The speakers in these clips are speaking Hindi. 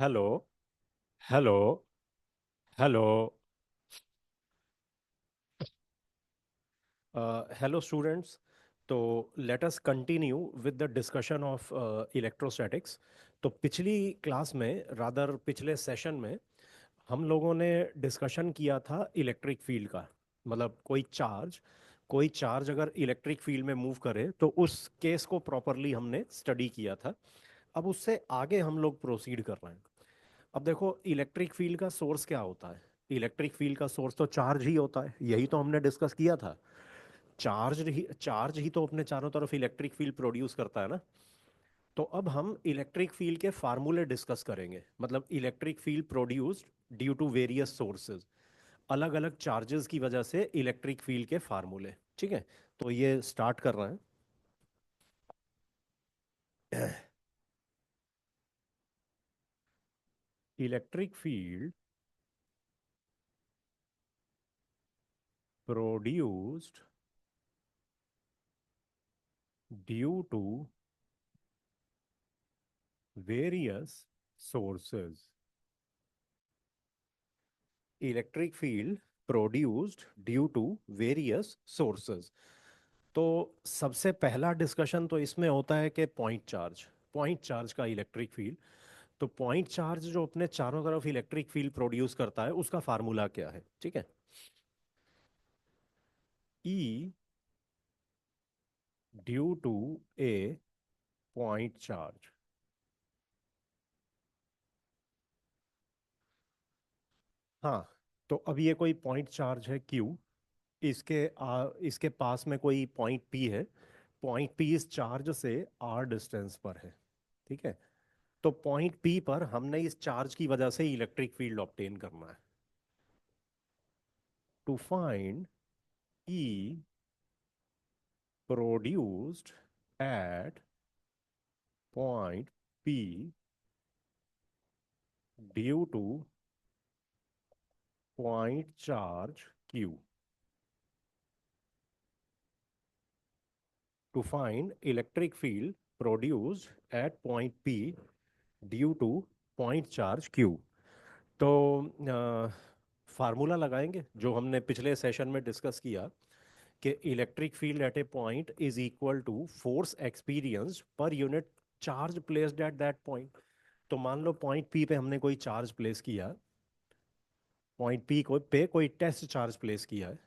Hello. Hello. Hello. Hello students. तो let us continue with the discussion of electrostatics. तो पिछली क्लास में रादर पिछले सेशन में हम लोगों ने डिस्कशन किया था इलेक्ट्रिक फील्ड का। मतलब कोई चार्ज अगर इलेक्ट्रिक फील्ड में मूव करे तो उस केस को प्रॉपरली हमने स्टडी किया था। अब उससे आगे हम लोग प्रोसीड कर रहे हैं। अब देखो इलेक्ट्रिक फील्ड का सोर्स क्या होता है। इलेक्ट्रिक फील्ड का सोर्स तो चार्ज ही होता है, यही तो हमने डिस्कस किया था। चार्ज ही तो अपने चारों तरफ इलेक्ट्रिक फील्ड प्रोड्यूस करता है ना। तो अब हम इलेक्ट्रिक फील्ड के फार्मूले डिस्कस करेंगे, मतलब electric field produced due to various sources. अलग अलग चार्जेस की वजह से इलेक्ट्रिक फील्ड के फार्मूले। ठीक है, तो ये स्टार्ट कर रहे हैं। Electric field produced due to various sources. Electric field produced due to various sources. तो सबसे पहला डिस्कशन तो इसमें होता है कि पॉइंट चार्ज का इलेक्ट्रिक फील्ड। तो पॉइंट चार्ज जो अपने चारों तरफ इलेक्ट्रिक फील्ड प्रोड्यूस करता है उसका फार्मूला क्या है। ठीक है, E due to a point charge. हाँ, तो अब ये कोई पॉइंट चार्ज है क्यू। इसके पास में कोई पॉइंट पी है। पॉइंट पी इस चार्ज से आर डिस्टेंस पर है। ठीक है, तो पॉइंट पी पर हमने इस चार्ज की वजह से इलेक्ट्रिक फील्ड ऑब्टेन करना है। To find E produced at point P due to point charge Q. To find electric field produced at point P due to point charge Q. तो फार्मूला लगाएंगे जो हमने पिछले सेशन में डिस्कस किया कि electric field at a point is equal to force experienced per unit charge placed at that point. तो मान लो पॉइंट पी पे हमने कोई चार्ज प्लेस किया। पॉइंट पी को पे कोई टेस्ट चार्ज प्लेस किया है।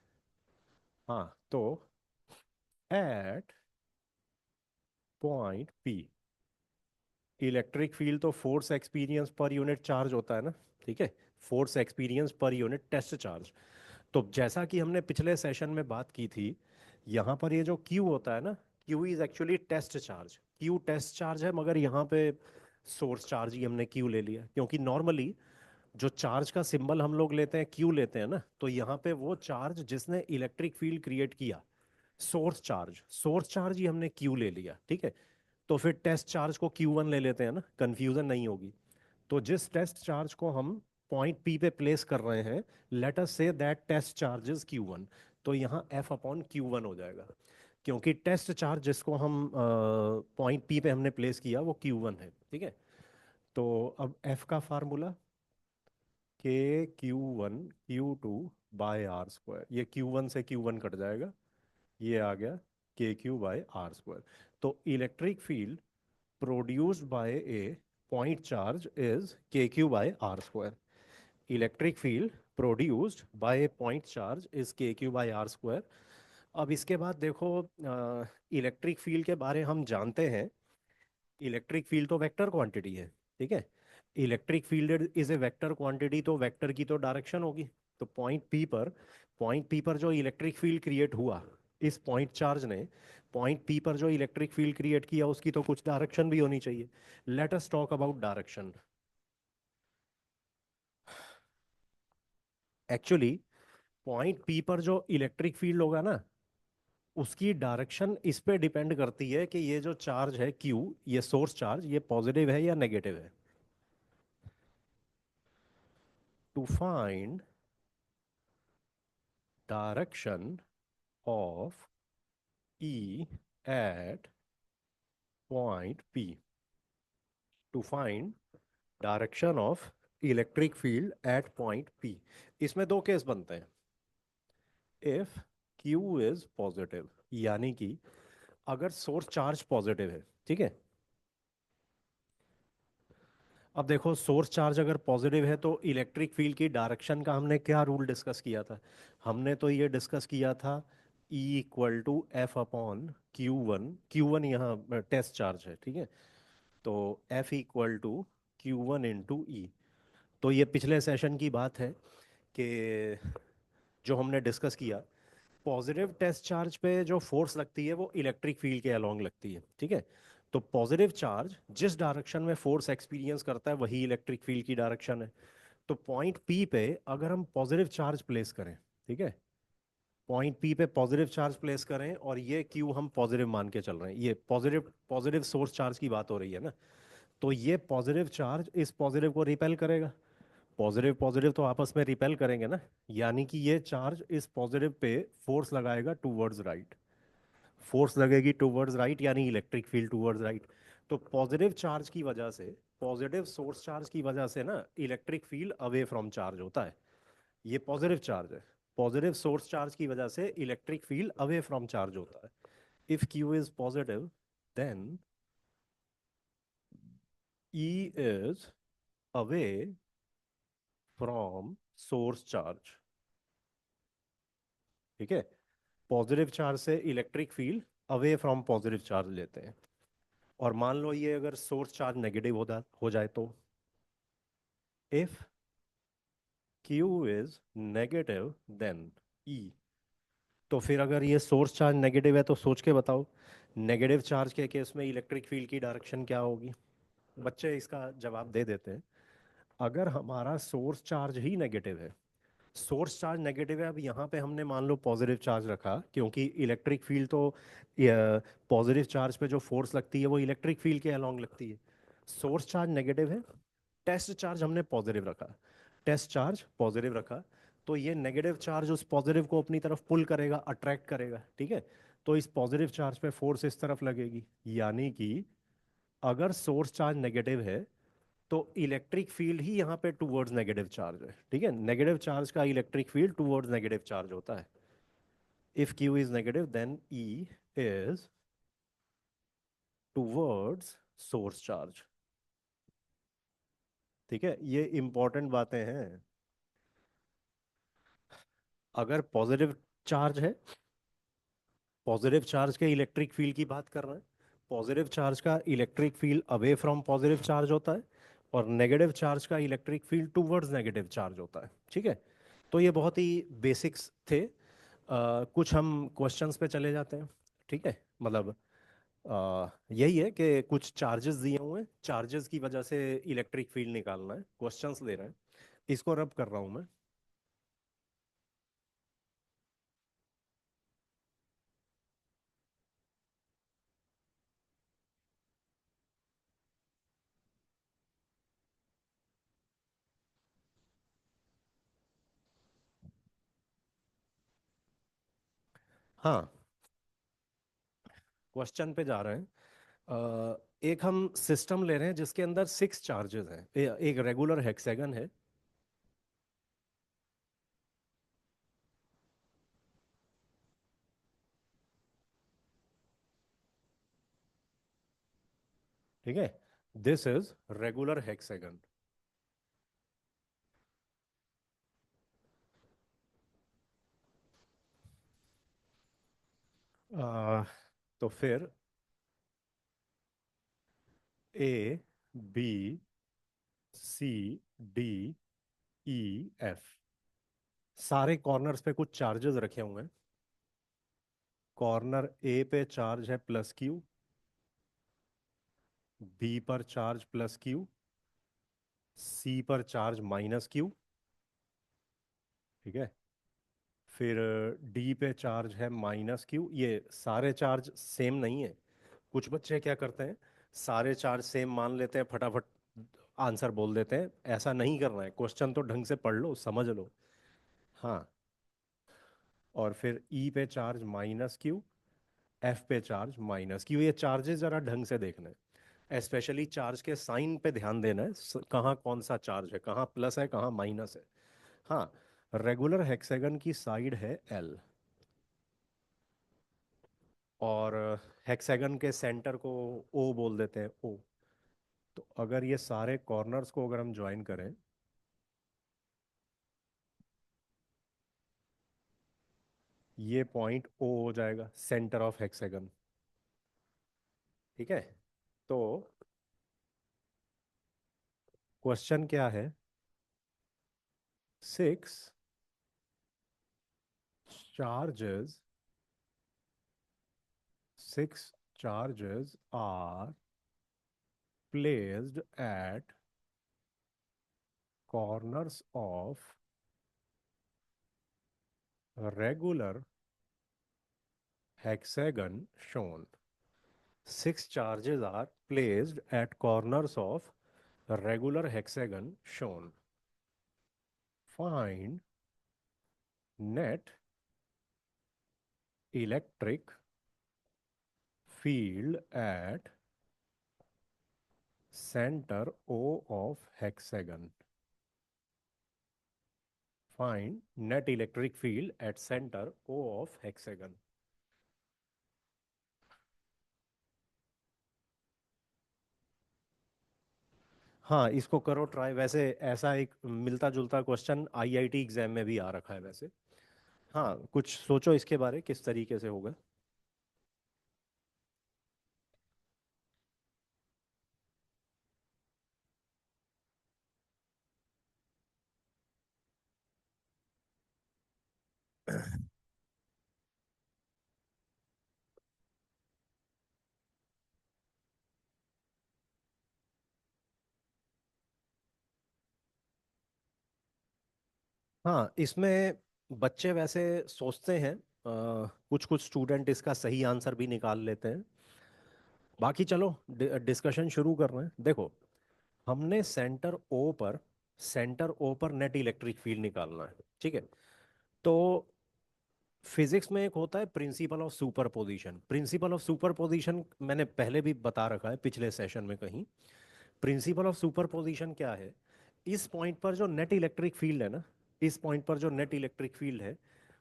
हाँ, तो at point P electric field तो force experience per unit charge होता है ना। ठीक है, force experience per unit test charge. तो जैसा कि हमने पिछले सेशन में बात की थी, यहाँ पर ये जो Q होता है ना, Q is actually test charge. Q test charge है, मगर यहाँ पे सोर्स चार्ज ही हमने Q ले लिया, क्योंकि नॉर्मली जो चार्ज का सिंबल हम लोग लेते हैं Q लेते हैं ना, तो यहाँ पे वो चार्ज जिसने इलेक्ट्रिक फील्ड क्रिएट किया, सोर्स चार्ज ही हमने Q ले लिया। ठीक है, तो फिर टेस्ट चार्ज को Q1 ले लेते हैं ना, कंफ्यूजन नहीं होगी। तो जिस टेस्ट चार्ज को हम पॉइंट पी पे प्लेस कर रहे हैं, let us say that test charge is Q1। तो यहाँ F अपॉन Q1 हो जाएगा, क्योंकि टेस्ट चार्ज जिसको हम पॉइंट पी पे हमने प्लेस किया वो Q1 है। ठीक है, तो अब F का formula K Q1 Q2 by are square. ये Q1 से Q1 कट जाएगा, ये आ गया KQ/R²। तो electric field produced by A point charge is KQ/R²। Electric field produced by A point charge is KQ/R²। अब इसके बाद देखो, इलेक्ट्रिक फील्ड के बारे हम जानते हैं, इलेक्ट्रिक फील्ड तो वेक्टर क्वांटिटी है। ठीक है, electric field is a vector quantity, तो वेक्टर की तो डायरेक्शन होगी। तो पॉइंट पी पर जो इलेक्ट्रिक फील्ड क्रिएट हुआ, इस पॉइंट पी पर जो इलेक्ट्रिक फील्ड क्रिएट किया उसकी तो कुछ डायरेक्शन भी होनी चाहिए। Let us talk about direction. Actually point P पर जो इलेक्ट्रिक फील्ड होगा ना, उसकी डायरेक्शन इस पे डिपेंड करती है कि ये जो चार्ज है क्यू, ये सोर्स चार्ज, ये पॉजिटिव है या नेगेटिव है। To find direction of E at point P. To find direction of electric field at point P. इसमें दो केस बनते हैं। इफ क्यू इज पॉजिटिव, यानी कि अगर सोर्स चार्ज पॉजिटिव है, ठीक है। अब देखो, सोर्स चार्ज अगर पॉजिटिव है तो इलेक्ट्रिक फील्ड की डायरेक्शन का हमने क्या रूल डिस्कस किया था? हमने तो ये डिस्कस किया था E equal to F upon Q one यहाँ टेस्ट चार्ज है, ठीक है। तो F equal to Q1 × E। तो ये पिछले सेशन की बात है कि जो हमने डिस्कस किया, पॉजिटिव टेस्ट चार्ज पे जो फोर्स लगती है वो इलेक्ट्रिक फील्ड के अलोंग लगती है, ठीक है। तो पॉजिटिव चार्ज जिस डायरेक्शन में फोर्स एक्सपीरियंस करता है वही इलेक्ट्रिक फील्ड की डायरेक्शन है। तो पॉइंट पी पे अगर हम पॉजिटिव चार्ज प्लेस करें, ठीक है, पॉइंट पी पे पॉजिटिव चार्ज प्लेस करें और ये क्यू हम पॉजिटिव मान के चल रहे हैं, ये पॉजिटिव पॉजिटिव सोर्स चार्ज की बात हो रही है ना। तो ये पॉजिटिव चार्ज इस पॉजिटिव को रिपेल करेगा। पॉजिटिव पॉजिटिव तो आपस में रिपेल करेंगे ना, यानी कि ये चार्ज इस पॉजिटिव पे फोर्स लगाएगा टूवर्ड्स राइट। फोर्स लगेगी टूवर्ड्स राइट यानी इलेक्ट्रिक फील्ड टूवर्ड्स राइट। तो पॉजिटिव चार्ज की वजह से, पॉजिटिव सोर्स चार्ज की वजह से ना electric field away from charge होता है। ये पॉजिटिव चार्ज है। पॉजिटिव सोर्स चार्ज की वजह से electric field away from charge होता है। If Q is positive then E is away from source charge, ठीक है। पॉजिटिव चार्ज से electric field away from positive charge लेते हैं। और मान लो ये अगर सोर्स चार्ज नेगेटिव हो जाए तो, if Q is negative then E. तो फिर अगर ये सोर्स चार्ज नेगेटिव है तो सोच के बताओ, नेगेटिव चार्ज के केस में इलेक्ट्रिक फील्ड की डायरेक्शन क्या होगी? बच्चे इसका जवाब दे देते हैं। अगर हमारा सोर्स चार्ज ही नेगेटिव है, सोर्स चार्ज नेगेटिव है, अब यहाँ पे हमने मान लो पॉजिटिव चार्ज रखा क्योंकि इलेक्ट्रिक फील्ड तो पॉजिटिव चार्ज पे जो फोर्स लगती है वो इलेक्ट्रिक फील्ड के अलोंग लगती है। सोर्स चार्ज नेगेटिव है, टेस्ट चार्ज हमने पॉजिटिव रखा, टेस्ट चार्ज पॉजिटिव रखा, तो ये नेगेटिव चार्ज उस पॉजिटिव को अपनी तरफ पुल करेगा, अट्रैक्ट करेगा, ठीक है। तो इस पॉजिटिव चार्ज पे फोर्स इस तरफ लगेगी, यानी कि अगर सोर्स चार्ज नेगेटिव है तो इलेक्ट्रिक फील्ड ही यहाँ पे टूवर्ड्स नेगेटिव चार्ज है, ठीक है। नेगेटिव चार्ज का electric field towards negative charge होता है। If Q is negative then E is towards source charge, ठीक है। ये इंपॉर्टेंट बातें हैं। अगर पॉजिटिव चार्ज है, पॉजिटिव चार्ज के इलेक्ट्रिक फील्ड की बात कर रहे हैं, पॉजिटिव चार्ज का electric field away from positive charge होता है और नेगेटिव चार्ज का electric field towards negative charge होता है, ठीक है। तो ये बहुत ही बेसिक्स थे। कुछ हम क्वेश्चंस पे चले जाते हैं, ठीक है। मतलब यही है कि कुछ चार्जेस दिए हुए हैं, चार्जेस की वजह से इलेक्ट्रिक फील्ड निकालना है, क्वेश्चंस दे रहे हैं, इसको रब कर रहा हूं मैं। हाँ, क्वेश्चन पे जा रहे हैं। एक हम सिस्टम ले रहे हैं जिसके अंदर 6 चार्जेस हैं, एक रेगुलर हेक्सागन है, ठीक है। This is regular hexagon. तो फिर A B C D E F, सारे कॉर्नर्स पे कुछ चार्जेस रखे हुए हैं। कॉर्नर ए पे चार्ज है +Q, बी पर चार्ज +Q, सी पर चार्ज -Q, ठीक है। फिर डी पे चार्ज है -Q। ये सारे चार्ज सेम नहीं है। कुछ बच्चे क्या करते हैं, सारे चार्ज सेम मान लेते हैं, फटाफट आंसर बोल देते हैं। ऐसा नहीं करना है, क्वेश्चन तो ढंग से पढ़ लो, समझ लो। हाँ, और फिर ई पे चार्ज -Q, एफ पे चार्ज -Q। ये चार्जेस जरा ढंग से देखना है। स्पेशली चार्ज के साइन पे ध्यान देना है, कहाँ कौन सा चार्ज है, कहाँ प्लस है कहाँ माइनस है। हाँ, रेगुलर हेक्सागन की साइड है एल, और हेक्सागन के सेंटर को ओ बोल देते हैं, ओ। तो अगर ये सारे कॉर्नर्स को अगर हम ज्वाइन करें, ये पॉइंट ओ हो जाएगा, सेंटर ऑफ हेक्सागन। ठीक है। तो क्वेश्चन क्या है? 6 charges, 6 charges are placed at corners of regular hexagon shown. 6 charges are placed at corners of regular hexagon shown. Find net electric field at center O of hexagon. Find net electric field at center O of hexagon. हाँ, इसको करो ट्राई। वैसे ऐसा एक मिलता जुलता क्वेश्चन आईआईटी एग्जाम में भी आ रखा है वैसे। हाँ, कुछ सोचो इसके बारे, किस तरीके से होगा। हाँ, इसमें बच्चे वैसे सोचते हैं, कुछ कुछ स्टूडेंट इसका सही आंसर भी निकाल लेते हैं। बाकी चलो डिस्कशन शुरू कर रहे हैं। देखो, हमने सेंटर ओ पर नेट इलेक्ट्रिक फील्ड निकालना है। ठीक है। तो फिजिक्स में एक होता है principle of superposition. Principle of superposition मैंने पहले भी बता रखा है पिछले सेशन में कहीं। प्रिंसिपल ऑफ सुपरपोजिशन क्या है? इस पॉइंट पर जो नेट इलेक्ट्रिक फील्ड है ना, इस पॉइंट पर जो नेट इलेक्ट्रिक फील्ड है,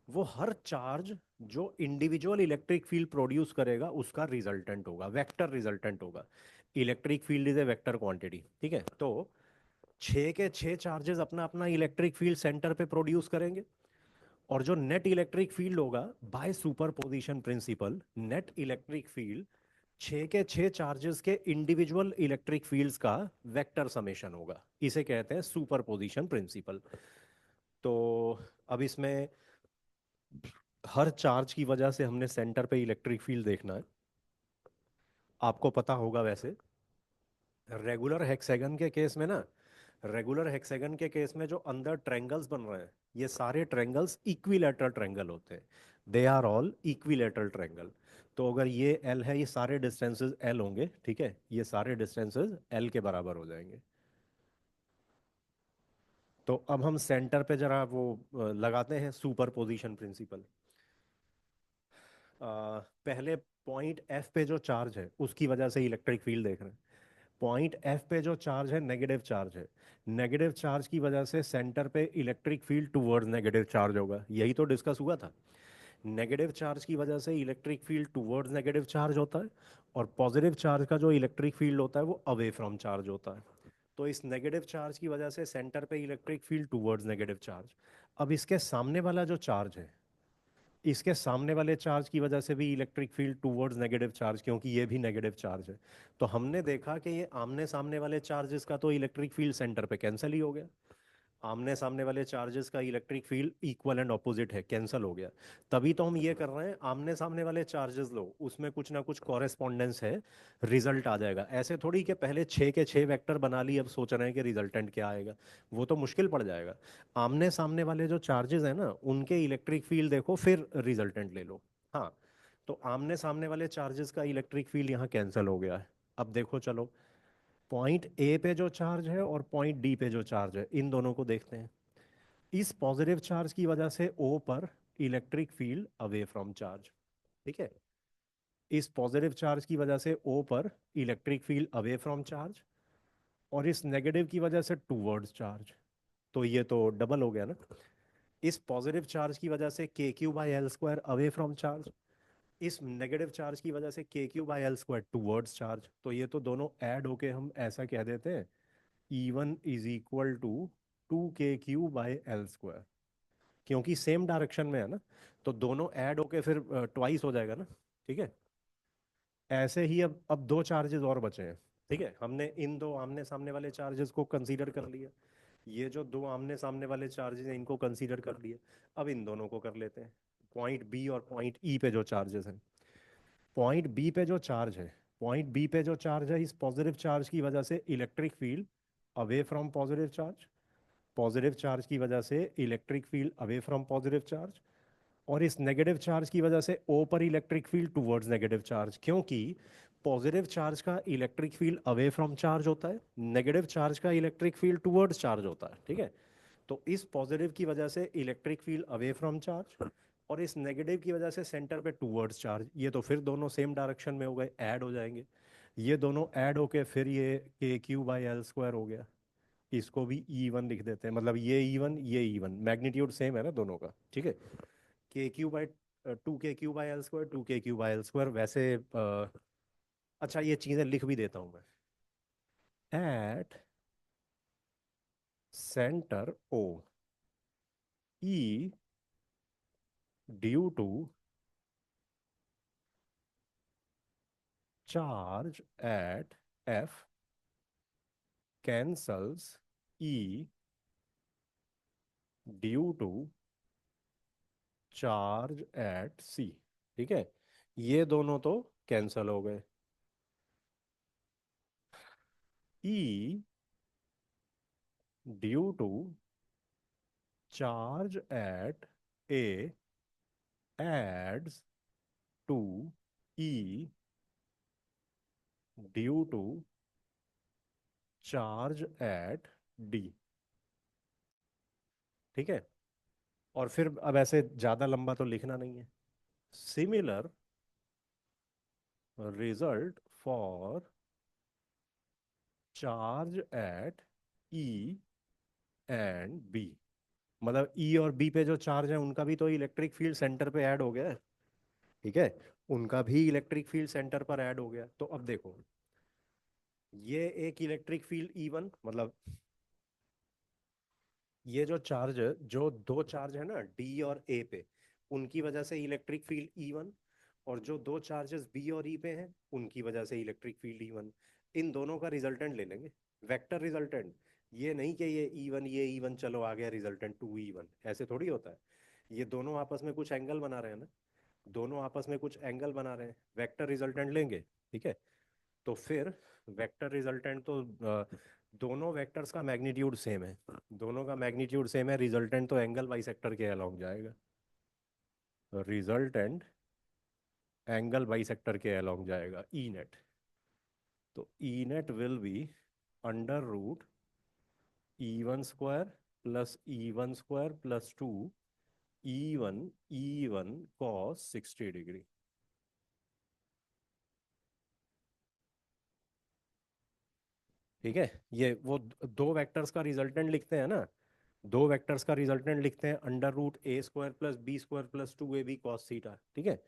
वो हर चार्ज जो इंडिविजुअल इलेक्ट्रिक फील्ड प्रोड्यूस करेगा उसका रिजल्टेंट होगा, वेक्टर रिजल्टेंट होगा। Electric field is a vector quantity. ठीक है। तो 6 के 6 चार्जेस अपना अपना इलेक्ट्रिक फील्ड सेंटर पे प्रोड्यूस करेंगे, और जो नेट इलेक्ट्रिक फील्ड होगा by superposition principle, net electric field 6 के 6 चार्जेस के इंडिविजुअल इलेक्ट्रिक फील्ड्स का वेक्टर समेशन होगा। इसे कहते हैं सुपरपोजिशन प्रिंसिपल। तो अब इसमें हर चार्ज की वजह से हमने सेंटर पे इलेक्ट्रिक फील्ड देखना है। आपको पता होगा वैसे, रेगुलर हेक्सागन के केस में ना, रेगुलर हेक्सागन के केस में जो अंदर ट्रायंगल्स बन रहे हैं, ये सारे ट्रायंगल्स इक्विलेटरल ट्रायंगल होते हैं। They are all equilateral triangle. तो अगर ये एल है, ये सारे डिस्टेंसेस एल होंगे। ठीक है, ये सारे डिस्टेंसेस एल के बराबर हो जाएंगे। तो अब हम सेंटर पे जरा वो लगाते हैं सुपरपोजिशन प्रिंसिपल। पहले पॉइंट एफ पे जो चार्ज है उसकी वजह से इलेक्ट्रिक फील्ड देख रहे हैं। पॉइंट एफ पे जो चार्ज है नेगेटिव चार्ज है। नेगेटिव चार्ज की वजह से सेंटर पे electric field towards negative charge होगा, यही तो डिस्कस हुआ था। नेगेटिव चार्ज की वजह से electric field towards negative charge होता है, और पॉजिटिव चार्ज का जो इलेक्ट्रिक फील्ड होता है वो अवे फ्रॉम चार्ज होता है। तो इस नेगेटिव चार्ज की वजह से सेंटर पे electric field towards negative charge. अब इसके सामने वाला जो चार्ज है, इसके सामने वाले चार्ज की वजह से भी electric field towards negative charge, क्योंकि ये भी नेगेटिव चार्ज है। तो हमने देखा कि ये आमने सामने वाले चार्जेस का तो इलेक्ट्रिक फील्ड सेंटर पे कैंसिल ही हो गया। आमने सामने वाले चार्जेस का electric field equal and opposite है, कैंसिल हो गया। तभी तो हम ये कर रहे हैं, आमने सामने वाले चार्जेस लो, उसमें कुछ ना कुछ कॉरेस्पॉन्डेंस है, रिजल्ट आ जाएगा। ऐसे थोड़ी कि पहले 6 के 6 वेक्टर बना ली, अब सोच रहे हैं कि रिजल्टेंट क्या आएगा। वो तो मुश्किल पड़ जाएगा। आमने सामने वाले जो चार्जेस है ना, उनके इलेक्ट्रिक फील्ड देखो, फिर रिजल्टेंट ले लो। हाँ, तो आमने सामने वाले चार्जेस का इलेक्ट्रिक फील्ड यहाँ कैंसिल हो गया है। अब देखो चलो, पॉइंट ए पे जो चार्ज है और पॉइंट डी पे जो चार्ज है, इन दोनों को देखते हैं। इस पॉजिटिव चार्ज की वजह से ओ पर electric field away from charge. ठीक है। इस पॉजिटिव चार्ज की वजह से ओ पर electric field away from charge, और इस नेगेटिव की वजह से टूवर्ड्स चार्ज। तो ये तो डबल हो गया ना। इस पॉजिटिव चार्ज की वजह से के Q by L square away from charge, इस नेगेटिव चार्ज की वजह से के Q by L square towards charge. तो ये तो दोनों ऐड होके हम ऐसा कह देते हैं E one is equal to 2 k Q by L square, क्योंकि सेम डायरेक्शन में है ना। तो दोनों ऐड होके फिर ट्वाइस हो जाएगा ना। ठीक है। ऐसे ही अब दो चार्जेस और बचे हैं। ठीक है, हमने इन दो आमने सामने वाले चार्जेस को कंसीडर कर लिया। ये जो दो आमने सामने वाले चार्जेस हैं इनको कंसीडर कर लिया। अब इन दोनों को कर लेते हैं, पॉइंट बी और पॉइंट ई पे जो चार्जेस हैं। पॉइंट बी पे जो चार्ज है, पॉइंट बी पे जो चार्ज है, इस पॉजिटिव चार्ज की वजह से electric field away from positive charge, positive charge की वजह से electric field away from positive charge, और इस नेगेटिव चार्ज की वजह से ओ पर electric field towards negative charge, क्योंकि पॉजिटिव चार्ज का electric field away from charge होता है, नेगेटिव चार्ज का इलेक्ट्रिक फील्ड टुवर्ड्स चार्ज होता है। ठीक है। तो इस पॉजिटिव की वजह से electric field away from charge, और इस नेगेटिव की वजह से सेंटर पे टूवर्ड्स चार्ज। ये तो फिर दोनों सेम डायरेक्शन में हो गए, ऐड हो जाएंगे। ये दोनों ऐड होके फिर ये के क्यू बाई एल स्क्वायर हो गया। इसको भी ई वन लिख देते हैं, मतलब ये ई वन ये ई वन, मैग्नीट्यूड सेम है ना दोनों का। ठीक है। K Q by 2 k Q by L square, 2 k Q by L square. वैसे अच्छा ये चीज़ें लिख भी देता हूँ मैं। At centre O, E due to charge at F cancels E due to charge at C। ठीक है, ये दोनों तो कैंसल हो गए। E due to charge at A adds to E due to charge at D। ठीक है। और फिर अब ऐसे ज्यादा लंबा तो लिखना नहीं है। Similar result for charge at E and B, मतलब ई और बी पे जो चार्ज है उनका भी तो इलेक्ट्रिक फील्ड सेंटर पे ऐड हो गया है। ठीक है, उनका भी इलेक्ट्रिक फील्ड सेंटर पर ऐड हो गया। तो अब देखो, ये एक इलेक्ट्रिक फील्ड ई वन, मतलब ये जो चार्ज, जो दो चार्ज है ना डी और ए पे, उनकी वजह से इलेक्ट्रिक फील्ड ई वन, और जो दो चार्जेस बी और ई पे हैं उनकी वजह से इलेक्ट्रिक फील्ड ई वन। इन दोनों का रिजल्टेंट ले लेंगे, वेक्टर रिजल्टेंट। ये नहीं कि ये ई वन ये ई वन चलो आ गया रिजल्टेंट 2 ई वन, ऐसे थोड़ी होता है। ये दोनों आपस में कुछ एंगल बना रहे हैं ना, दोनों आपस में कुछ एंगल बना रहे हैं, वेक्टर रिजल्टेंट लेंगे। ठीक है। तो फिर वेक्टर रिजल्टेंट तो दोनों वेक्टर्स का मैग्नीट्यूड सेम है, दोनों का मैग्नीट्यूड सेम है, रिजल्टेंट तो एंगल बाइसेक्टर के अलोंग जाएगा। रिजल्टेंट एंगल बाइसेक्टर के अलोंग जाएगा, ई नेट। तो E net will be under root E one square plus E one square plus two E one cos 60 degree. ठीक है, ये वो दो वेक्टर्स का रिजल्टेंट लिखते हैं ना, दो वेक्टर्स का रिजल्टेंट लिखते हैं under root A square plus B square plus 2ab cos theta. ठीक है।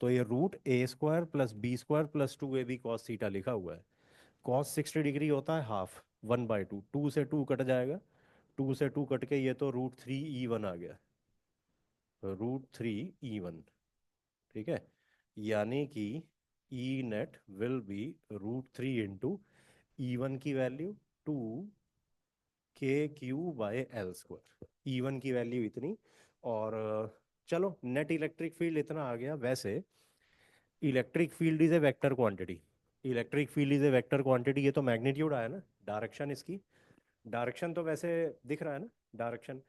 तो ये root A square plus B square plus 2ab cos theta लिखा हुआ है। कॉस 60 डिग्री होता है हाफ, 1/2, 2 से 2 कट जाएगा, 2 से 2 कट के ये तो रूट 3 ई वन आ गया, रूट 3 ई वन। ठीक है, यानी कि E net will be root 3 into E one की value 2 k Q by L square, E one की वैल्यू इतनी। और चलो नेट इलेक्ट्रिक फील्ड इतना आ गया। वैसे electric field is a vector quantity, electric field is a vector quantity, ये तो मैग्नीट्यूड आया ना, डायरेक्शन इसकी, डायरेक्शन तो वैसे दिख रहा है ना, डायरेक्शन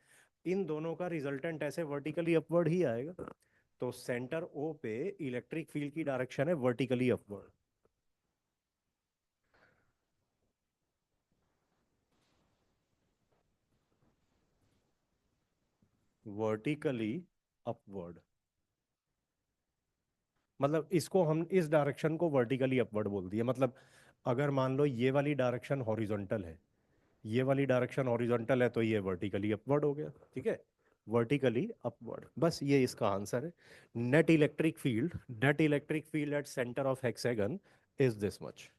इन दोनों का रिजल्टेंट ऐसे वर्टिकली अपवर्ड ही आएगा। तो सेंटर ओ पे इलेक्ट्रिक फील्ड की डायरेक्शन है वर्टिकली अपवर्ड, वर्टिकली अपवर्ड। मतलब इसको हम इस डायरेक्शन को वर्टिकली अपवर्ड बोल दिया। मतलब अगर मान लो ये वाली डायरेक्शन हॉरिजॉन्टल है, ये वाली डायरेक्शन हॉरिजॉन्टल है, तो ये वर्टिकली अपवर्ड हो गया, ठीक है। वर्टिकली अपवर्ड, बस ये इसका आंसर है। Net electric field at centre of hexagon is this much.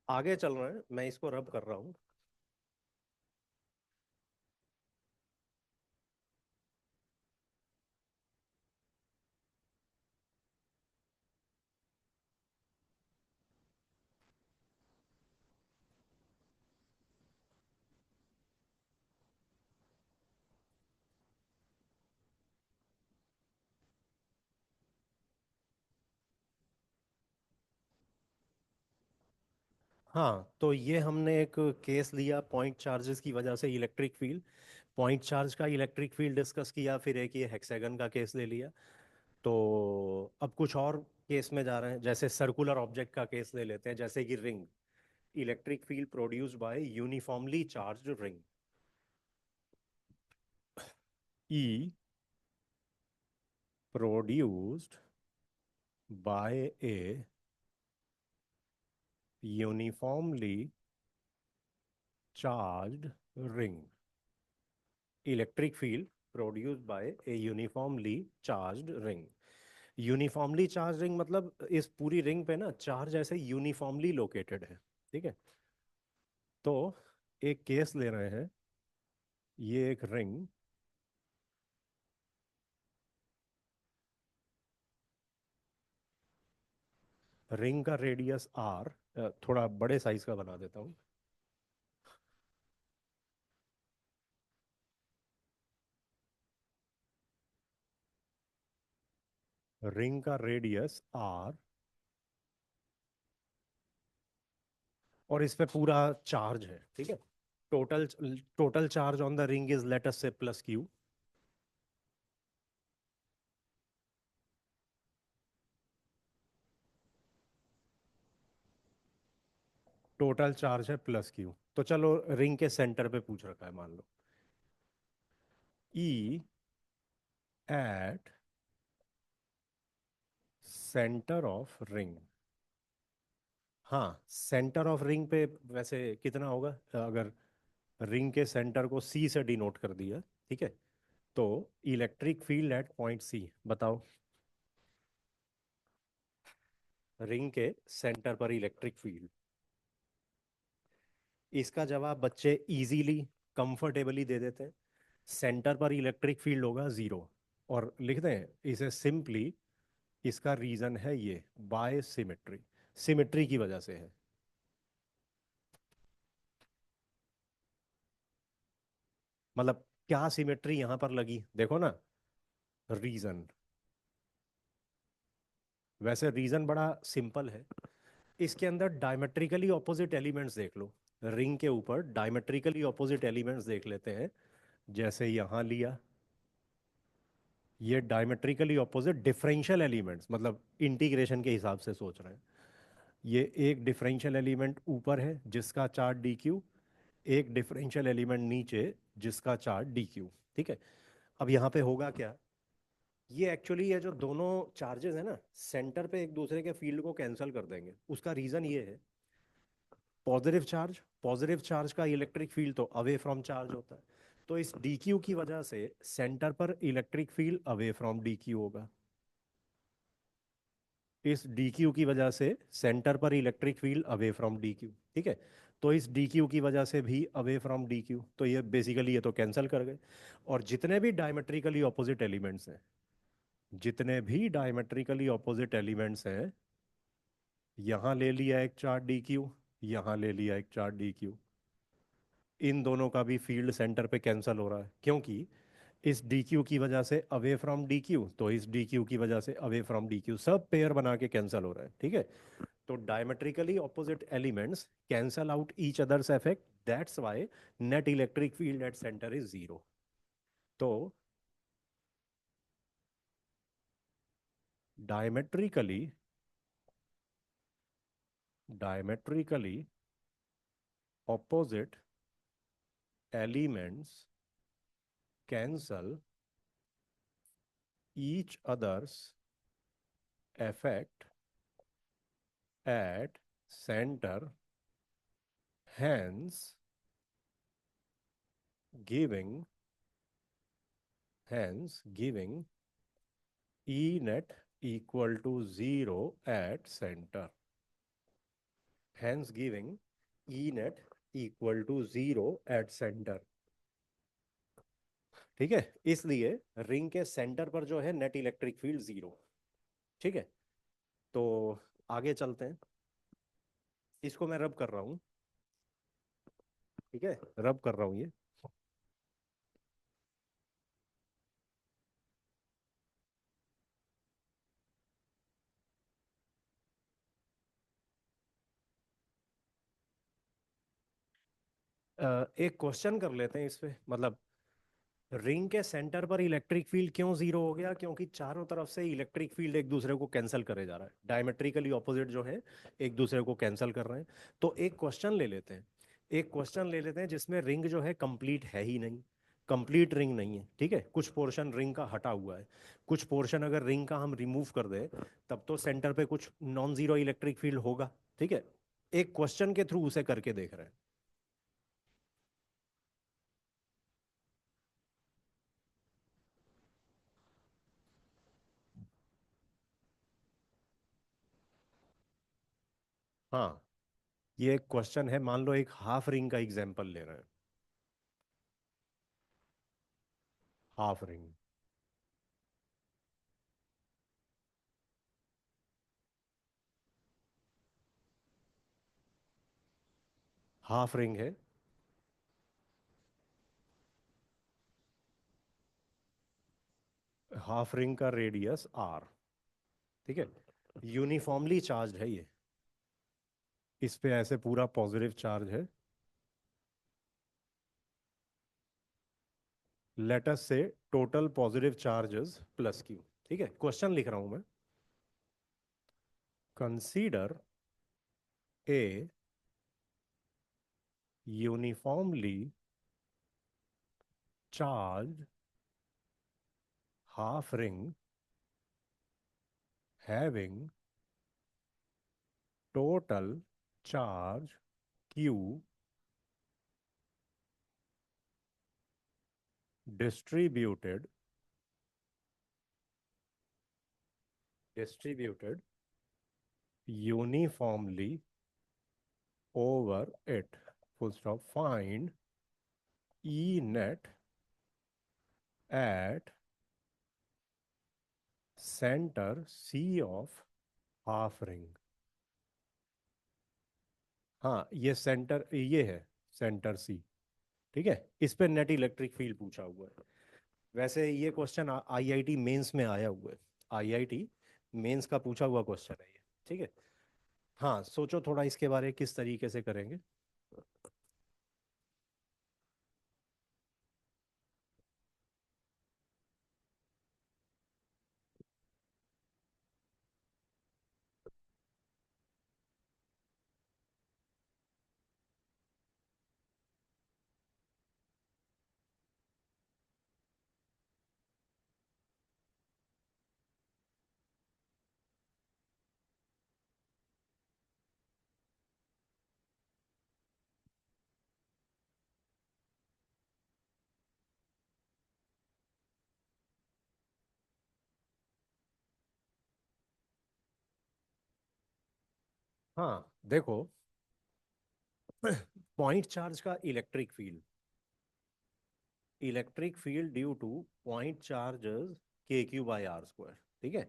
आगे चल रहे हैं, मैं इसको रब कर रहा हूँ। हाँ, तो ये हमने एक केस लिया पॉइंट चार्जेस की वजह से इलेक्ट्रिक फील्ड, पॉइंट चार्ज का इलेक्ट्रिक फील्ड डिस्कस किया, फिर एक ये हेक्सागन का केस ले लिया। तो अब कुछ और केस में जा रहे हैं, जैसे सर्कुलर ऑब्जेक्ट का केस ले लेते हैं, जैसे कि ring. Electric field produced by uniformly charged ring. E produced by a uniformly charged ring. Electric field produced by a uniformly charged ring. Uniformly charge ring मतलब इस पूरी रिंग पे ना चार्ज ऐसे यूनिफॉर्मली लोकेटेड है, ठीक है। तो एक केस ले रहे हैं, ये एक रिंग, रिंग का रेडियस आर, थोड़ा बड़े साइज का बना देता हूँ। रिंग का रेडियस आर, और इस पे पूरा चार्ज है, ठीक है। Total total charge on the ring is let us से प्लस क्यू। टोटल चार्ज है प्लस क्यू, तो चलो रिंग के सेंटर पे पूछ रखा है, मान लो ई एट सेंटर ऑफ रिंग। हाँ, सेंटर ऑफ रिंग पे वैसे कितना होगा, अगर रिंग के सेंटर को सी से डिनोट कर दिया, ठीक है। तो electric field at point C बताओ। रिंग के सेंटर पर इलेक्ट्रिक फील्ड, इसका जवाब बच्चे इजीली कंफर्टेबली दे देते हैं। सेंटर पर इलेक्ट्रिक फील्ड होगा जीरो, और लिख दें इसे सिंपली, इसका रीजन है ये बाय सिमेट्री, सिमेट्री की वजह से है। मतलब क्या सिमेट्री यहां पर लगी देखो ना, रीजन, वैसे रीजन बड़ा सिंपल है। इसके अंदर डायमेट्रिकली ऑपोजिट एलिमेंट्स देख लो, रिंग के ऊपर डायमेट्रिकली ऑपोजिट एलिमेंट्स देख लेते हैं। जैसे यहां लिया, ये डायमेट्रिकली ऑपोजिट डिफरेंशियल एलिमेंट्स, मतलब इंटीग्रेशन के हिसाब से सोच रहे हैं। ये एक डिफरेंशियल एलिमेंट ऊपर है जिसका चार्ज डी क्यू, एक डिफरेंशियल एलिमेंट नीचे जिसका चार्ज डी क्यू, ठीक है। अब यहाँ पे होगा क्या, ये एक्चुअली ये जो दोनों चार्जेस है ना सेंटर पे एक दूसरे के फील्ड को कैंसिल कर देंगे। उसका रीजन ये है, पॉजिटिव चार्ज का इलेक्ट्रिक फील्ड तो अवे फ्रॉम चार्ज होता है, तो इस डी क्यू की वजह से सेंटर पर electric field away from D Q होगा। इस डी क्यू की वजह से सेंटर पर electric field away from D Q, ठीक है। तो इस डी क्यू की वजह से भी अवे फ्रॉम डी क्यू, तो ये बेसिकली ये तो कैंसिल कर गए। और जितने भी डायमेट्रिकली ऑपोजिट एलिमेंट्स हैं, जितने भी डायमेट्रिकली ऑपोजिट एलिमेंट्स हैं, यहाँ ले लिया एक चार्ज डी क्यू, यहाँ ले लिया एक चार्ज डी क्यू, इन दोनों का भी फील्ड सेंटर पे कैंसिल हो रहा है, क्योंकि इस डी क्यू की वजह से अवे फ्रॉम डी क्यू, तो इस डी क्यू की वजह से अवे फ्रॉम डी क्यू, सब पेयर बना के कैंसिल हो रहा है, ठीक है। तो diametrically opposite elements cancel out each others effect, that's why net electric field at centre is zero. तो diametrically diametrically opposite elements cancel each other's effect at center, hence giving giving E net equal to zero at center, hence giving E net equal to zero at center। ठीक है, इसलिए रिंग के सेंटर पर जो है नेट इलेक्ट्रिक फील्ड जीरो। ठीक है, तो आगे चलते हैं। इसको मैं रब कर रहा हूँ। ठीक है, रब कर रहा हूँ ये। एक क्वेश्चन कर लेते हैं इस पे, मतलब रिंग के सेंटर पर इलेक्ट्रिक फील्ड क्यों जीरो हो गया? क्योंकि चारों तरफ से इलेक्ट्रिक फील्ड एक दूसरे को कैंसिल करे जा रहा है, डायमेट्रिकली ऑपोजिट जो है एक दूसरे को कैंसिल कर रहे हैं। तो एक क्वेश्चन ले लेते हैं, एक क्वेश्चन ले लेते हैं जिसमें रिंग जो है कंप्लीट है ही नहीं, कंप्लीट रिंग नहीं है। ठीक है, कुछ पोर्शन रिंग का हटा हुआ है, कुछ पोर्शन अगर रिंग का हम रिमूव कर दे तब तो सेंटर पे कुछ नॉन जीरो इलेक्ट्रिक फील्ड होगा। ठीक है, एक क्वेश्चन के थ्रू उसे करके देख रहे हैं। हाँ, ये एक क्वेश्चन है, मान लो एक हाफ रिंग का एग्जांपल ले रहे हैं। हाफ रिंग, हाफ रिंग है, हाफ रिंग का रेडियस आर। ठीक है, यूनिफॉर्मली चार्ज है ये, इस पे ऐसे पूरा पॉजिटिव चार्ज है। लेट अस से total positive charges plus Q. ठीक है, क्वेश्चन लिख रहा हूं मैं। Consider a uniformly charge half ring having total charge Q distributed distributed uniformly over it, full stop, find E net at center C of half ring। हाँ, ये सेंटर ये है, सेंटर सी। ठीक है, इस पे नेट इलेक्ट्रिक फील्ड पूछा हुआ है। वैसे ये क्वेश्चन आईआईटी मेंस में आया हुआ है, आईआईटी मेंस का पूछा हुआ क्वेश्चन है ये। ठीक है, हाँ सोचो थोड़ा इसके बारे में किस तरीके से करेंगे। हाँ देखो, पॉइंट चार्ज का electric field due two point charges के क्यू बाई आर स्क्वायर। ठीक है,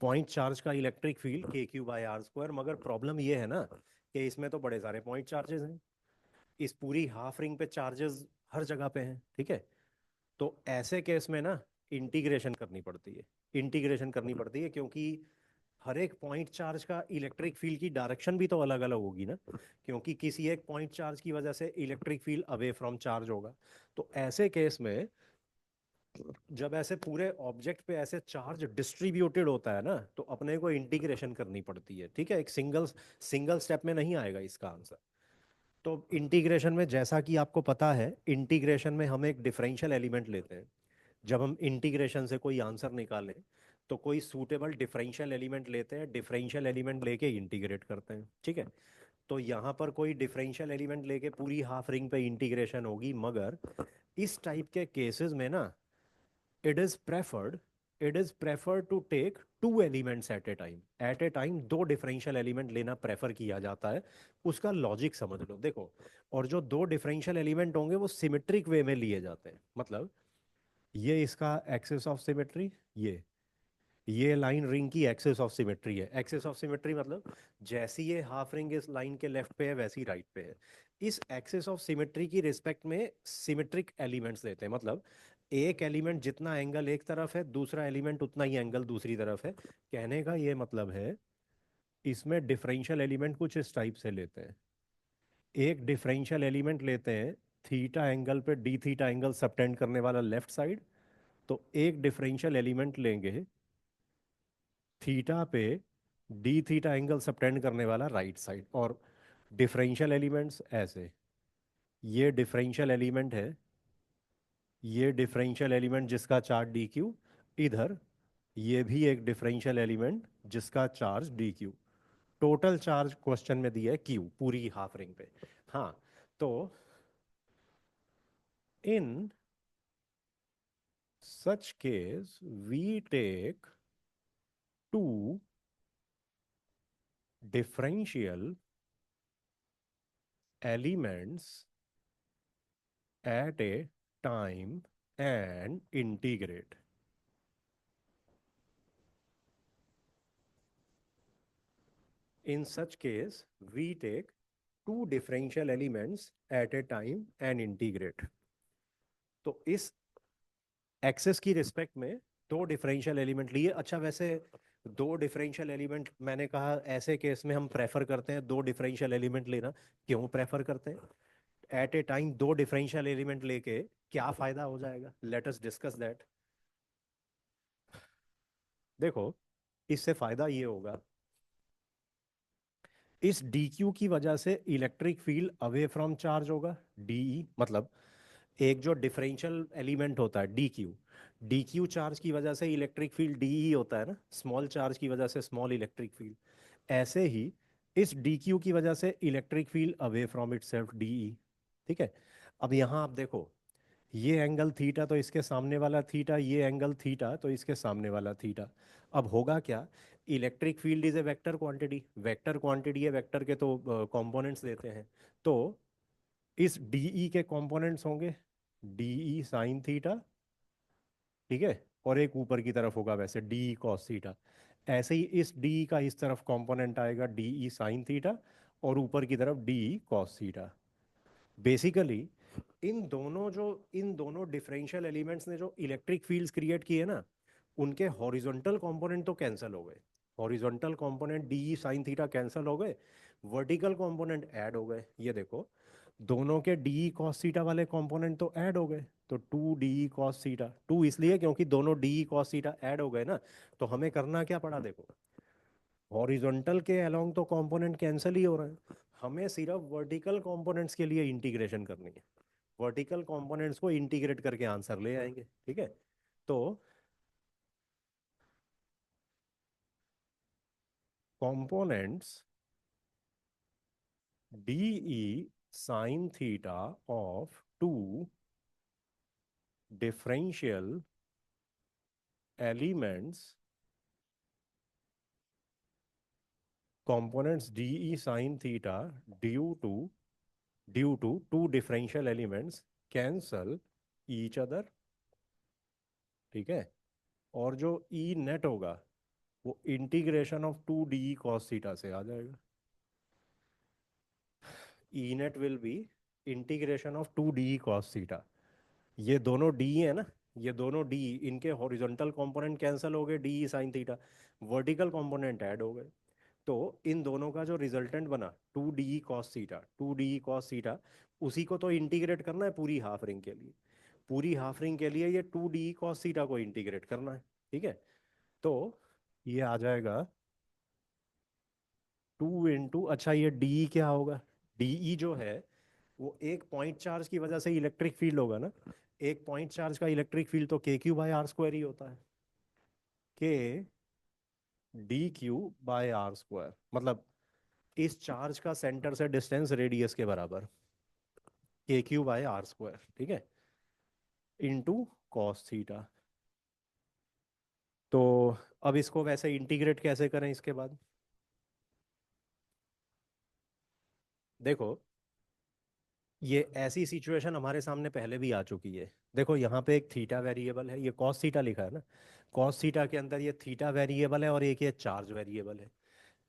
पॉइंट चार्ज का इलेक्ट्रिक फील्ड के क्यू बाई आर स्क्वायर, मगर प्रॉब्लम ये है ना कि इसमें तो बड़े सारे पॉइंट चार्जेस हैं, इस पूरी हाफ रिंग पे चार्जेस हर जगह पे हैं। ठीक है, तो ऐसे केस में ना इंटीग्रेशन करनी पड़ती है, इंटीग्रेशन करनी पड़ती है, क्योंकि हर एक पॉइंट चार्ज का इलेक्ट्रिक फील्ड की डायरेक्शन भी तो अलग अलग होगी ना, क्योंकि किसी एक पॉइंट चार्ज की वजह से electric field away from charge होगा। तो ऐसे केस में जब ऐसे पूरे ऑब्जेक्ट पे ऐसे चार्ज डिस्ट्रीब्यूटेड होता है ना, तो अपने को इंटीग्रेशन करनी पड़ती है। ठीक है, एक सिंगल सिंगल स्टेप में नहीं आएगा इसका आंसर। तो इंटीग्रेशन में जैसा कि आपको पता है, इंटीग्रेशन में हम एक डिफरेंशियल एलिमेंट लेते हैं। जब हम इंटीग्रेशन से कोई आंसर निकालें तो कोई सूटेबल डिफरेंशियल एलिमेंट लेते हैं, डिफरेंशियल एलिमेंट लेके इंटीग्रेट करते हैं। ठीक है, तो यहाँ पर कोई डिफरेंशियल एलिमेंट लेके पूरी हाफ रिंग पे इंटीग्रेशन होगी, मगर इस टाइप के केसेस में ना it is preferred it is preferred to take two elements at a time. दो डिफरेंशियल एलिमेंट लेना प्रेफर किया जाता है। उसका लॉजिक समझ लो, देखो। और जो दो डिफरेंशियल एलिमेंट होंगे वो सिमेट्रिक वे में लिए जाते हैं। मतलब ये इसका एक्सिस ऑफ सिमेट्री, ये लाइन रिंग की एक्सिस ऑफ सिमेट्री है। एक्सिस ऑफ सिमेट्री मतलब जैसी ये हाफ रिंग इस लाइन के लेफ्ट पे है वैसी राइट पे है। इस एक्सिस ऑफ सिमेट्री की रिस्पेक्ट में सिमेट्रिक एलिमेंट्स लेते हैं। मतलब एक एलिमेंट जितना एंगल एक तरफ है, दूसरा एलिमेंट उतना ही एंगल दूसरी तरफ है। कहने का ये मतलब है, इसमें डिफरेंशियल एलिमेंट कुछ इस टाइप से लेते हैं। एक डिफरेंशियल एलिमेंट लेते हैं थीटा एंगल पे डी थीटा एंगल सबटेंड करने वाला लेफ्ट साइड। तो एक डिफरेंशियल एलिमेंट लेंगे थीटा पे डी थीटा एंगल सबटेंड करने वाला राइट साइड। और डिफरेंशियल एलिमेंट्स ऐसे, ये डिफरेंशियल एलिमेंट है, ये डिफरेंशियल एलिमेंट जिसका चार्ज डी क्यू। इधर ये भी एक डिफरेंशियल एलिमेंट जिसका charge D Q. Total charge question में दिया है क्यू पूरी हाफ रिंग पे। हाँ, तो in such case we take two differential elements at a time and integrate. In such case, we take two differential elements at a time and integrate. तो इस एक्सेस की रिस्पेक्ट में दो डिफरेंशियल एलिमेंट लिए। अच्छा, वैसे दो डिफरेंशियल एलिमेंट मैंने कहा ऐसे केस में हम प्रेफर करते हैं दो डिफरेंशियल एलिमेंट लेना। क्यों प्रेफर करते हैं एट ए टाइम दो डिफरेंशियल एलिमेंट लेके? क्या फायदा हो जाएगा, लेट अस डिस्कस दैट। देखो, इससे फायदा ये होगा, इस डी क्यू की वजह से electric field away from charge होगा। डीई मतलब एक जो डिफरेंशियल एलिमेंट होता है डी क्यू चार्ज की वजह से इलेक्ट्रिक फील्ड डीई होता है ना, स्मॉल चार्ज की वजह से स्मॉल इलेक्ट्रिक फील्ड। ऐसे ही इस डी क्यू की वजह से electric field away from itself D E. ठीक है, अब यहाँ आप देखो, ये एंगल थीटा तो इसके सामने वाला थीटा, ये एंगल थीटा तो इसके सामने वाला थीटा। अब होगा क्या, electric field is a vector quantity है, वेक्टर के तो कंपोनेंट्स देते हैं। तो इस डीई के कंपोनेंट्स होंगे डीई साइन थीटा। ठीक है, और एक ऊपर की तरफ होगा वैसे डीई कॉस थीटा। ऐसे ही इस डीई का इस तरफ कंपोनेंट आएगा डीई साइन थीटा, और ऊपर की तरफ डीई कॉस थीटा। बेसिकली इन दोनों डिफरेंशियल एलिमेंट्स ने जो इलेक्ट्रिक फील्ड्स क्रिएट किए ना, उनके हॉरिजॉन्टल कंपोनेंट तो कैंसिल हो गए। Horizontal component D sine theta cancel हो गए, वर्टिकल कंपोनेंट ऐड हो गए। ये देखो, दोनों के डी कॉस थीटा वाले कंपोनेंट तो ऐड हो गए। तो two D cos theta, two इसलिए क्योंकि दोनों डी कॉस थीटा ऐड हो गए ना। तो हमें करना क्या पड़ा, देखो, हॉरिजॉन्टल के अलोंग तो कंपोनेंट कैंसिल ही हो रहे हैं, हमें सिर्फ वर्टिकल कंपोनेंट्स के लिए इंटीग्रेशन करनी है। वर्टिकल कंपोनेंट्स को इंटीग्रेट करके आंसर ले आएंगे। ठीक है, तो components dE sine theta of two differential elements, components de sin theta due to two differential elements cancel each other। ठीक है, और जो ई नेट होगा वो integration of two D cos theta से आ जाएगा। E net will be integration of two D cos theta. ये दोनों डी है ना, ये दोनों डी, इनके हॉरिजॉन्टल कंपोनेंट कैंसिल हो गए, d sine theta, vertical component add हो गए। तो इन दोनों का जो रिजल्टेंट बना, two D cos theta, two D cos theta, उसी को तो इंटीग्रेट करना है पूरी हाफ रिंग के लिए। पूरी हाफ रिंग के लिए ये टू डी कॉस थीटा को इंटीग्रेट करना है। ठीक है। तो ये आ जाएगा टू इंटू, अच्छा ये डी क्या होगा, डीई जो है वो एक पॉइंट चार्ज की वजह से इलेक्ट्रिक फील्ड होगा ना। एक पॉइंट चार्ज का इलेक्ट्रिक फील्ड तो k q by are square ही होता है। K d q by are square, मतलब इस चार्ज का सेंटर से डिस्टेंस रेडियस के बराबर, के क्यू बाय आर स्क्वायर, ठीक है, इनटू कॉस थीटा। तो अब इसको वैसे इंटीग्रेट कैसे करें इसके बाद, देखो ये ऐसी सिचुएशन हमारे सामने पहले भी आ चुकी है। देखो यहाँ पे एक थीटा वेरिएबल है, ये कॉस थीटा लिखा है ना, कॉस थीटा के अंदर ये थीटा वेरिएबल है और एक ये चार्ज वेरिएबल है।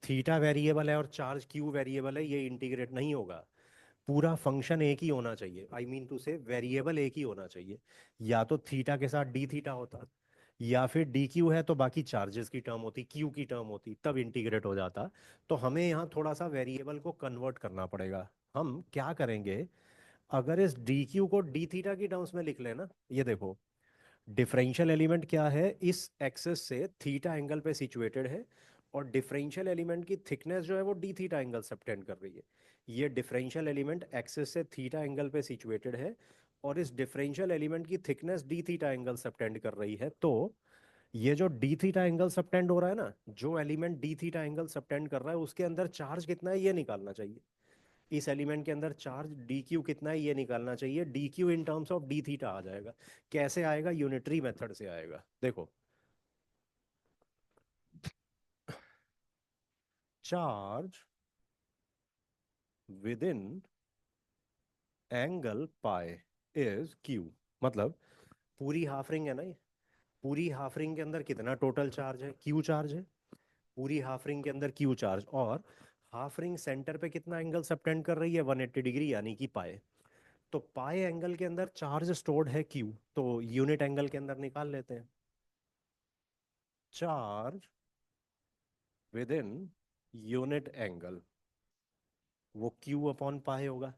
थीटा वेरिएबल है और चार्ज क्यू वेरिएबल है, ये इंटीग्रेट नहीं होगा। पूरा फंक्शन एक ही होना चाहिए, आई मीन टू से वेरिएबल एक ही होना चाहिए। या तो थीटा के साथ डी थीटा होता, या फिर डी क्यू है तो बाकी चार्जेस की टर्म होती, क्यू की टर्म होती, तब इंटीग्रेट हो जाता। तो हमें यहाँ थोड़ा सा वेरिएबल को कन्वर्ट करना पड़ेगा। हम क्या करेंगे, अगर इस डी क्यू को डी थीटा की टर्म्स में लिख लेना, ये देखो डिफरेंशियल एलिमेंट क्या है, इस एक्सिस से थीटा एंगल पे सिचुएटेड है, और डिफरेंशियल एलिमेंट की थिकनेस जो है वो डी थीटा एंगल सबटेंड कर रही है। ये डिफरेंशियल एलिमेंट एक्सिस से थीटा एंगल पे सिचुएटेड है, और इस डिफरेंशियल एलिमेंट की thickness D theta angle subtend कर रही है। तो ये जो डी थीटा एंगल सबटेंड हो रहा है ना, जो element D theta angle subtend कर रहा है उसके अंदर चार्ज कितना है ये निकालना चाहिए। इस एलिमेंट के अंदर चार्ज डी क्यू कितना है ये निकालना चाहिए। D Q in terms of D theta आ जाएगा। कैसे आएगा, यूनिटरी मेथड से आएगा। देखो charge within angle pi is Q, मतलब पूरी हाफ रिंग है ना ये, पूरी हाफ रिंग के अंदर कितना टोटल चार्ज है, क्यू चार्ज है। पूरी हाफ रिंग के अंदर क्यू चार्ज, और हाफ रिंग सेंटर पे कितना एंगल सबटेंड कर रही है, 180 डिग्री, यानी कि पाए। तो पाए एंगल के अंदर चार्ज स्टोर्ड है क्यू, तो यूनिट एंगल के अंदर निकाल लेते हैं। Charge with in unit angle, वो क्यू अपॉन पाई होगा।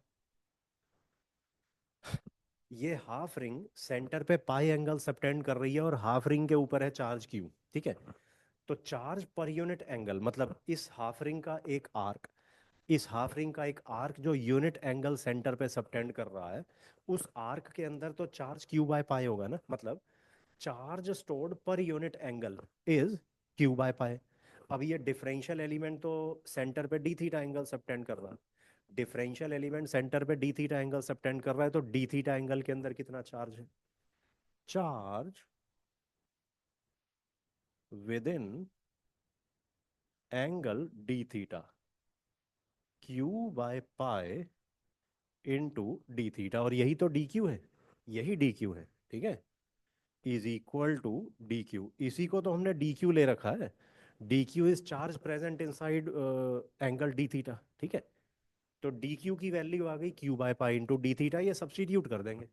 ये हाफ रिंग सेंटर पे पाई एंगल सबटेंड कर रही है और हाफ रिंग के ऊपर है चार्ज क्यू, ठीक है। तो चार्ज पर यूनिट एंगल, मतलब इस हाफ रिंग का एक आर्क, इस हाफ रिंग का एक आर्क जो यूनिट एंगल सेंटर पे सबटेंड कर रहा है, उस आर्क के अंदर तो चार्ज क्यू बाय पाई होगा ना, मतलब charge stored per unit angle is Q by पाई। अब ये डिफरेंशियल एलिमेंट तो सेंटर पे डी थीटा एंगल सबटेंड कर रहा है, डिफरेंशियल एलिमेंट सेंटर पे डी थीटा एंगल सबटेंड कर रहा है, तो डी थीटा एंगल के अंदर कितना चार्ज है, charge within angle d theta, Q by pi into d theta, और यही तो डी क्यू है, यही डी क्यू है, ठीक है, is equal to d q. इसी को तो हमने डी क्यू ले रखा है, d q is charge present inside angle d theta, ठीक है। तो डी क्यू की वैल्यू आ गई q by pi into d theta, ये सब्सटीट्यूट कर देंगे।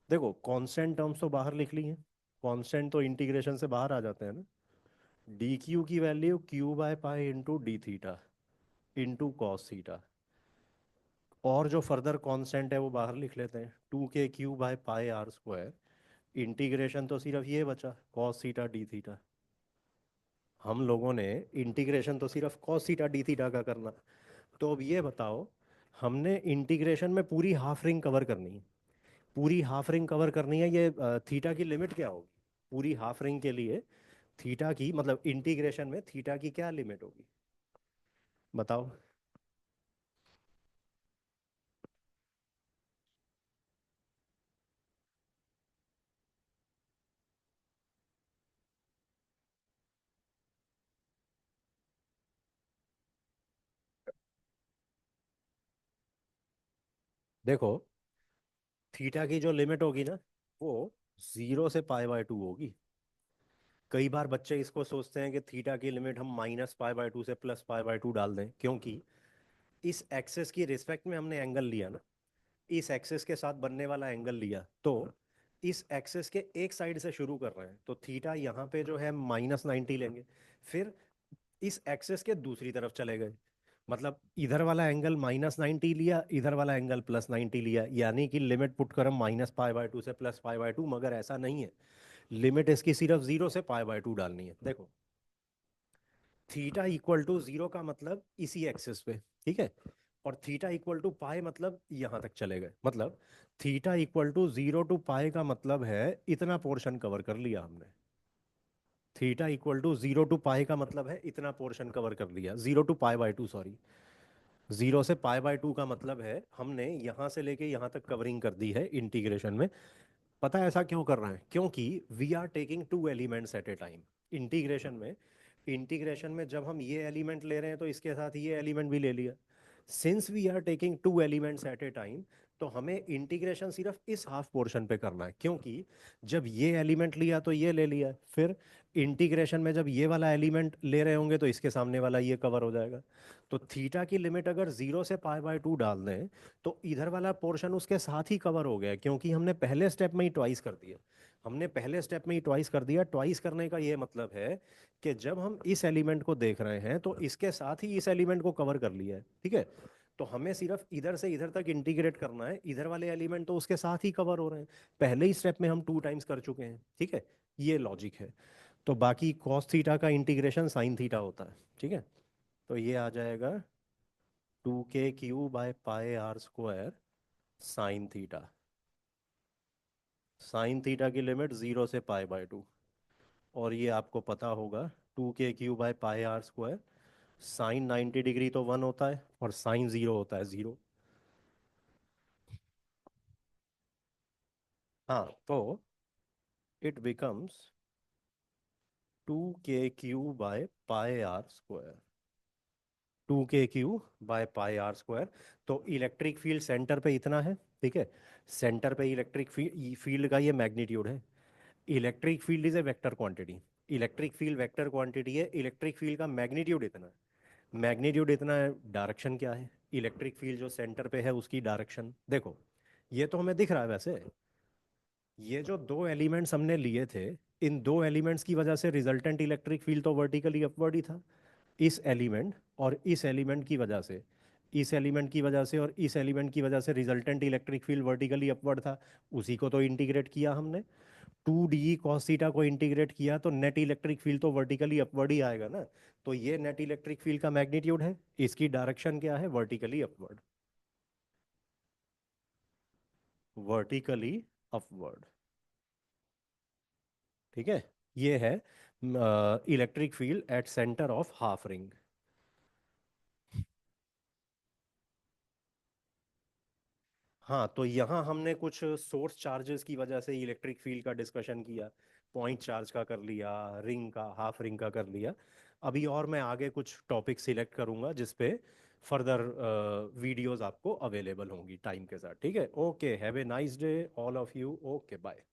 देखो कांस्टेंट टर्म्स तो बाहर लिख ली हैं, कांस्टेंट तो इंटीग्रेशन से बाहर आ जाते हैं ना। डी क्यू की value Q by pi into d theta into cos theta, और जो फर्दर कांस्टेंट है वो बाहर लिख लेते हैं, two k q by pi r square, integration तो सिर्फ ये बचा कॉस थीटा डी थीटा। हम लोगों ने इंटीग्रेशन तो सिर्फ कॉस थीटा डी थीटा का करना। तो अब ये बताओ, हमने इंटीग्रेशन में पूरी हाफ रिंग कवर करनी है, पूरी हाफ रिंग कवर करनी है, ये थीटा की लिमिट क्या होगी पूरी हाफ रिंग के लिए, थीटा की, मतलब इंटीग्रेशन में थीटा की क्या लिमिट होगी, बताओ। देखो थीटा की जो लिमिट होगी ना, वो 0 से π/2 होगी। कई बार बच्चे इसको सोचते हैं कि थीटा की लिमिट हम -π/2 से +π/2 डाल दें, क्योंकि इस एक्सेस की रिस्पेक्ट में हमने एंगल लिया ना, इस एक्सेस के साथ बनने वाला एंगल लिया, तो इस एक्सेस के एक साइड से शुरू कर रहे हैं, तो थीटा यहाँ पे जो है -90 लेंगे। फिर इस एक्सेस के दूसरी तरफ चले गए, मतलब इधर वाला एंगल -90 लिया, इधर वाला एंगल +90 लिया, यानी कि लिमिट पुट कर -π/2 से +π/2, मगर ऐसा नहीं है। लिमिट इसकी सिर्फ 0 से π/2 डालनी है। देखो, थीटा इक्वल टू 0 का मतलब इसी एक्सिस पे, ठीक है, और थीटा इक्वल टू पाई मतलब यहां तक चले गए। मतलब थीटा इक्वल टू 0 to π का मतलब है इतना पोर्शन कवर कर लिया हमने। थीटा इक्वल टू 0 to π का मतलब है इतना पोर्शन कवर कर लिया, 0 to π/2, सॉरी। 0 से π/2 का मतलब है हमने यहां से लेके यहां तक कवरिंग कर दी है इंटीग्रेशन में। पता है ऐसा क्यों कर रहे हैं? क्योंकि we are taking two elements at a time. Integration में जब हम ये एलिमेंट ले रहे हैं तो इसके साथ ये एलिमेंट भी ले लिया। Since we are taking two elements at a time, तो हमें इंटीग्रेशन सिर्फ इस हाफ पोर्शन पे करना है, क्योंकि जब ये एलिमेंट लिया तो ये ले लिया, फिर इंटीग्रेशन में जब ये वाला एलिमेंट ले रहे होंगे तो इसके सामने वाला ये कवर हो जाएगा। तो थीटा की लिमिट अगर 0 से π/2 डाल दें तो इधर वाला पोर्शन उसके साथ ही कवर हो गया, क्योंकि हमने पहले स्टेप में ही ट्वाइस कर दिया। हमने पहले स्टेप में ही ट्वाइस कर दिया। ट्वाइस करने का ये मतलब है कि जब हम इस एलिमेंट को देख रहे हैं तो इसके साथ ही इस एलिमेंट को कवर कर लिया है, ठीक है। तो हमें सिर्फ इधर से इधर तक इंटीग्रेट करना है, इधर वाले एलिमेंट तो उसके साथ ही कवर हो रहे हैं। पहले ही स्टेप में हम 2 टाइम्स कर चुके हैं, ठीक है। ये लॉजिक है। तो बाकी कॉस थीटा का इंटीग्रेशन साइन थीटा होता है, ठीक है। तो ये आ जाएगा 2k³/πr² sine theta. Sine theta की लिमिट 0 से π/2, और ये आपको पता होगा 2k³/πr²। साइन 90 डिग्री तो 1 होता है और साइन 0 होता है 0। हाँ, तो इट बिकम्स 2k³/πr²। 2k³/πr²। तो इलेक्ट्रिक फील्ड सेंटर पे इतना है, ठीक है। सेंटर पे इलेक्ट्रिक फील्ड का ये मैग्नीट्यूड है। Electric field is a vector quantity. Electric field vector quantity है। इलेक्ट्रिक फील्ड का मैग्नीट्यूड इतना है। मैग्नीट्यूड इतना है। डायरेक्शन क्या है? इलेक्ट्रिक फील्ड जो सेंटर पे है उसकी डायरेक्शन देखो, ये तो हमें दिख रहा है वैसे। ये जो दो एलिमेंट्स हमने लिए थे, इन दो एलिमेंट्स की वजह से रिजल्टेंट इलेक्ट्रिक फील्ड तो वर्टिकली अपवर्ड ही था। इस एलिमेंट और इस एलिमेंट की वजह से, इस एलिमेंट की वजह से और इस एलिमेंट की वजह से resultant electric field vertically upward था। उसी को तो इंटीग्रेट किया हमने। 2d cos थीटा को इंटीग्रेट किया तो नेट इलेक्ट्रिक फील्ड तो वर्टिकली अपवर्ड ही आएगा ना। तो ये नेट इलेक्ट्रिक फील्ड का मैग्नीट्यूड है। इसकी डायरेक्शन क्या है? Vertically upward. वर्टिकली अपवर्ड, ठीक है। ये है electric field at centre of half ring. हाँ, तो यहाँ हमने कुछ सोर्स चार्जेस की वजह से इलेक्ट्रिक फील्ड का डिस्कशन किया। पॉइंट चार्ज का कर लिया, रिंग का, हाफ रिंग का कर लिया। अभी और मैं आगे कुछ टॉपिक सिलेक्ट करूंगा जिस पे फर्दर वीडियोस आपको अवेलेबल होंगी टाइम के साथ, ठीक है। Okay, have a nice day all of you. Okay, bye.